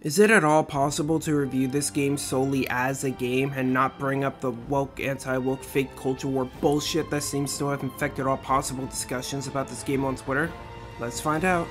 Is it at all possible to review this game solely as a game and not bring up the woke, anti-woke, fake culture war bullshit that seems to have infected all possible discussions about this game on Twitter? Let's find out.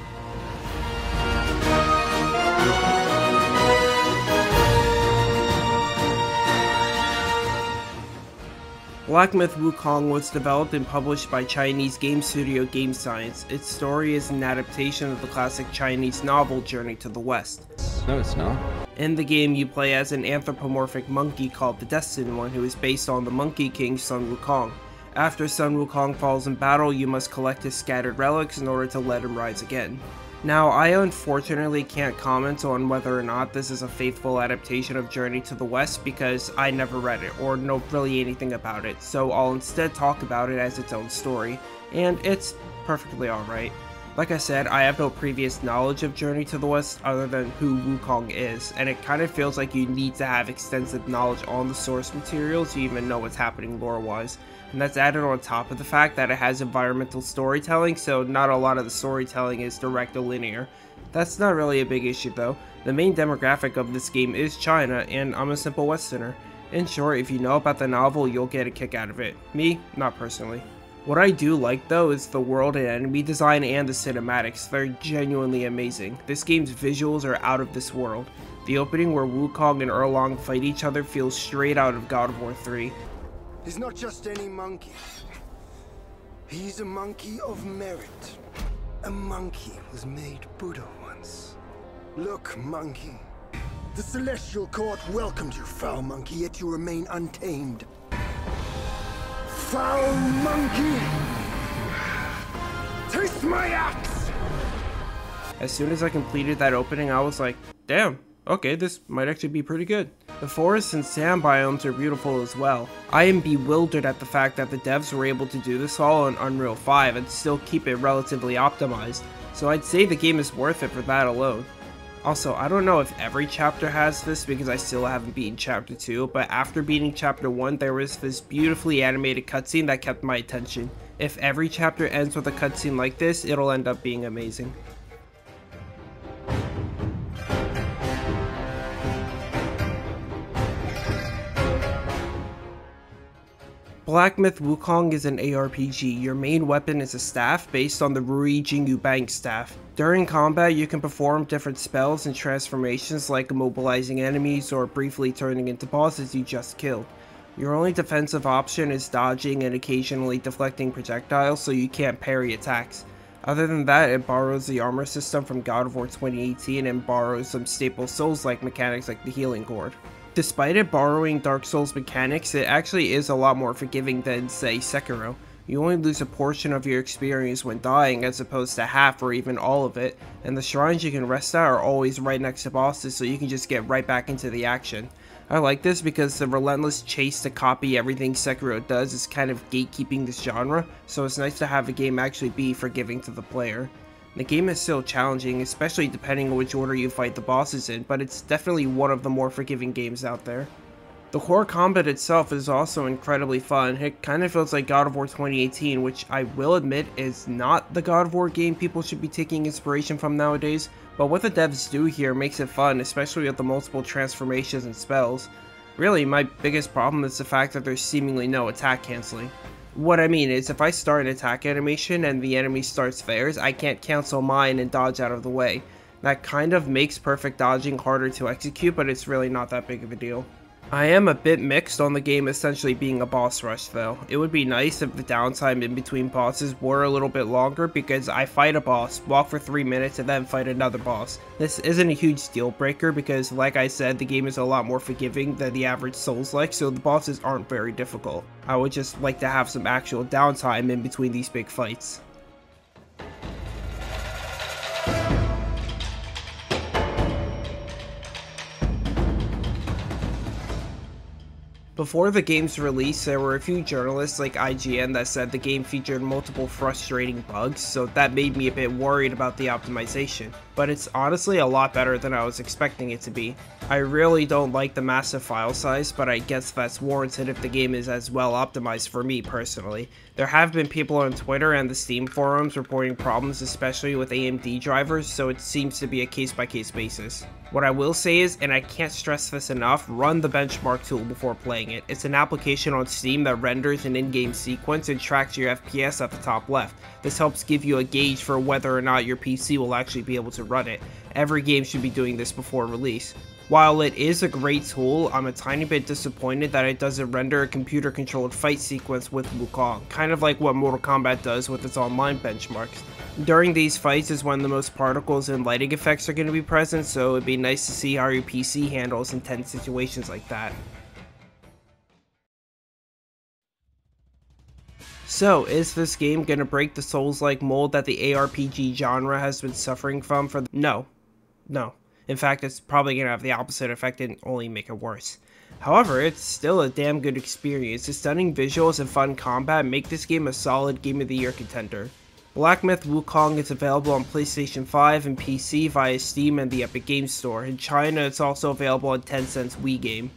Black Myth: Wukong was developed and published by Chinese game studio Game Science. Its story is an adaptation of the classic Chinese novel Journey to the West. No, it's not. In the game, you play as an anthropomorphic monkey called the Destined One, who is based on the Monkey King Sun Wukong. After Sun Wukong falls in battle, you must collect his scattered relics in order to let him rise again. Now, I unfortunately can't comment on whether or not this is a faithful adaptation of Journey to the West because I never read it or know really anything about it, so I'll instead talk about it as its own story, and it's perfectly alright. Like I said, I have no previous knowledge of Journey to the West other than who Wukong is, and it kind of feels like you need to have extensive knowledge on the source material to even know what's happening lore-wise. And that's added on top of the fact that it has environmental storytelling, so not a lot of the storytelling is direct or linear. That's not really a big issue though. The main demographic of this game is China, and I'm a simple Westerner. In short, if you know about the novel, you'll get a kick out of it. Me, not personally. What I do like though is the world and enemy design and the cinematics. They're genuinely amazing. This game's visuals are out of this world. The opening where Wukong and Erlong fight each other feels straight out of God of War 3. He's not just any monkey. He's a monkey of merit. A monkey was made Buddha once. Look, monkey. The celestial court welcomed you, foul monkey, yet you remain untamed. Foul monkey! Taste my axe! As soon as I completed that opening, I was like, damn, okay, this might actually be pretty good. The forests and sand biomes are beautiful as well. I am bewildered at the fact that the devs were able to do this all on Unreal 5 and still keep it relatively optimized, so I'd say the game is worth it for that alone. Also, I don't know if every chapter has this because I still haven't beaten chapter 2, but after beating chapter 1 there was this beautifully animated cutscene that kept my attention. If every chapter ends with a cutscene like this, it'll end up being amazing. Black Myth: Wukong is an ARPG. Your main weapon is a staff based on the Rui Jingyu Bank staff. During combat, you can perform different spells and transformations like immobilizing enemies or briefly turning into bosses you just killed. Your only defensive option is dodging and occasionally deflecting projectiles so you can't parry attacks. Other than that, it borrows the armor system from God of War 2018 and borrows some staple Souls-like mechanics like the healing cord. Despite it borrowing Dark Souls mechanics, it actually is a lot more forgiving than, say, Sekiro. You only lose a portion of your experience when dying as opposed to half or even all of it, and the shrines you can rest at are always right next to bosses so you can just get right back into the action. I like this because the relentless chase to copy everything Sekiro does is kind of gatekeeping this genre, so it's nice to have a game actually be forgiving to the player. The game is still challenging, especially depending on which order you fight the bosses in, but it's definitely one of the more forgiving games out there. The core combat itself is also incredibly fun. It kind of feels like God of War 2018, which I will admit is not the God of War game people should be taking inspiration from nowadays, but what the devs do here makes it fun, especially with the multiple transformations and spells. Really, my biggest problem is the fact that there's seemingly no attack canceling. What I mean is, if I start an attack animation and the enemy starts theirs, I can't cancel mine and dodge out of the way. That kind of makes perfect dodging harder to execute, but it's really not that big of a deal. I am a bit mixed on the game essentially being a boss rush though. It would be nice if the downtime in between bosses were a little bit longer because I fight a boss, walk for 3 minutes, and then fight another boss. This isn't a huge deal breaker because, like I said, the game is a lot more forgiving than the average Souls-like, so the bosses aren't very difficult. I would just like to have some actual downtime in between these big fights. Before the game's release, there were a few journalists like IGN that said the game featured multiple frustrating bugs, so that made me a bit worried about the optimization. but it's honestly a lot better than I was expecting it to be. I really don't like the massive file size, but I guess that's warranted if the game is as well optimized for me personally. There have been people on Twitter and the Steam forums reporting problems, especially with AMD drivers, so it seems to be a case-by-case basis. What I will say is, and I can't stress this enough, run the benchmark tool before playing it. It's an application on Steam that renders an in-game sequence and tracks your FPS at the top left. This helps give you a gauge for whether or not your PC will actually be able to run it. Every game should be doing this before release. While it is a great tool, I'm a tiny bit disappointed that it doesn't render a computer-controlled fight sequence with Wukong, kind of like what Mortal Kombat does with its online benchmarks. During these fights is when the most particles and lighting effects are going to be present, so it'd be nice to see how your PC handles intense situations like that. So, is this game going to break the Souls-like mold that the ARPG genre has been suffering from for No. In fact, it's probably going to have the opposite effect and only make it worse. However, it's still a damn good experience. The stunning visuals and fun combat make this game a solid Game of the Year contender. Black Myth Wukong is available on PlayStation 5 and PC via Steam and the Epic Games Store. In China, it's also available on Tencent's Wii Game.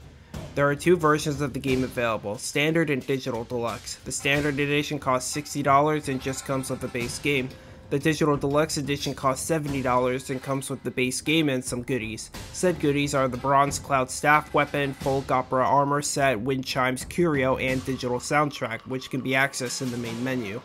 There are two versions of the game available, Standard and Digital Deluxe. The Standard Edition costs $60 and just comes with the base game. The Digital Deluxe Edition costs $70 and comes with the base game and some goodies. Said goodies are the Bronze Cloud Staff Weapon, Full Opera Armor Set, Wind Chimes Curio, and digital soundtrack, which can be accessed in the main menu.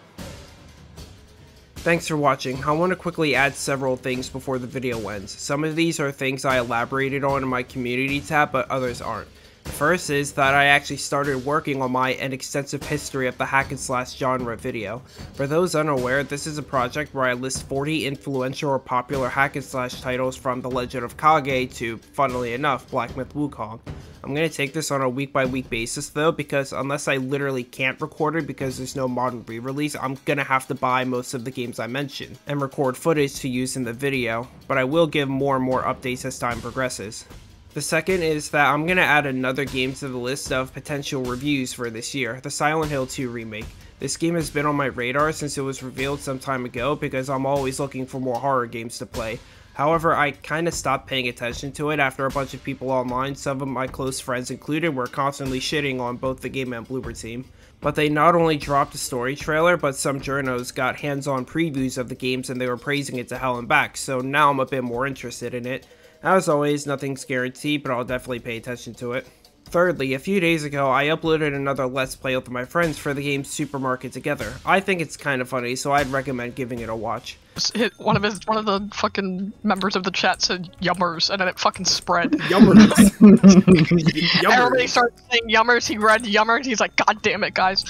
Thanks for watching. I want to quickly add several things before the video ends. Some of these are things I elaborated on in my community tab, but others aren't. The first is that I actually started working on An Extensive History of the Hack and Slash Genre video. For those unaware, this is a project where I list 40 influential or popular hack and slash titles from The Legend of Kage to, funnily enough, Black Myth Wukong. I'm going to take this on a week-by-week basis though, because unless I literally can't record it because there's no modern re-release, I'm going to have to buy most of the games I mentioned and record footage to use in the video, but I will give more and more updates as time progresses. The second is that I'm going to add another game to the list of potential reviews for this year, the Silent Hill 2 remake. This game has been on my radar since it was revealed some time ago because I'm always looking for more horror games to play. However, I kinda stopped paying attention to it after a bunch of people online, some of my close friends included, were constantly shitting on both the game and Bloober Team. But they not only dropped a story trailer, but some journos got hands-on previews of the games and they were praising it to hell and back, so now I'm a bit more interested in it. As always, nothing's guaranteed, but I'll definitely pay attention to it. Thirdly, a few days ago, I uploaded another Let's Play with my friends for the game Supermarket Together. I think it's kinda funny, so I'd recommend giving it a watch. One of the fucking members of the chat said yummers, and then it fucking spread. Yummers. Yummers. Everybody started saying yummers, he read yummers, he's like, God damn it, guys.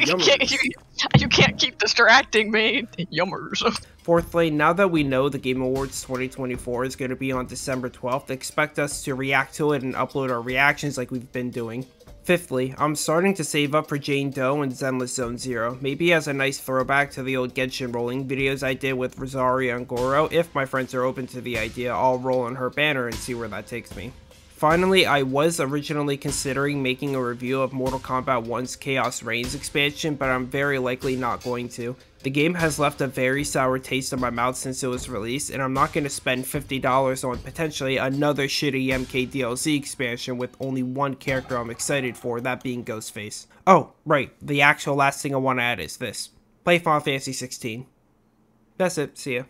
You can't keep distracting me. Yummers. Fourthly, now that we know the Game Awards 2024 is going to be on December 12th, expect us to react to it and upload our reactions like we've been doing. Fifthly, I'm starting to save up for Jane Doe and Zenless Zone Zero, maybe as a nice throwback to the old Genshin rolling videos I did with Rosaria and Goro. If my friends are open to the idea, I'll roll on her banner and see where that takes me. Finally, I was originally considering making a review of Mortal Kombat 1's Chaos Reigns expansion, but I'm very likely not going to. The game has left a very sour taste in my mouth since it was released, and I'm not going to spend $50 on potentially another shitty MK DLC expansion with only one character I'm excited for, that being Ghostface. Oh, right, the actual last thing I want to add is this. Play Final Fantasy 16. That's it, see ya.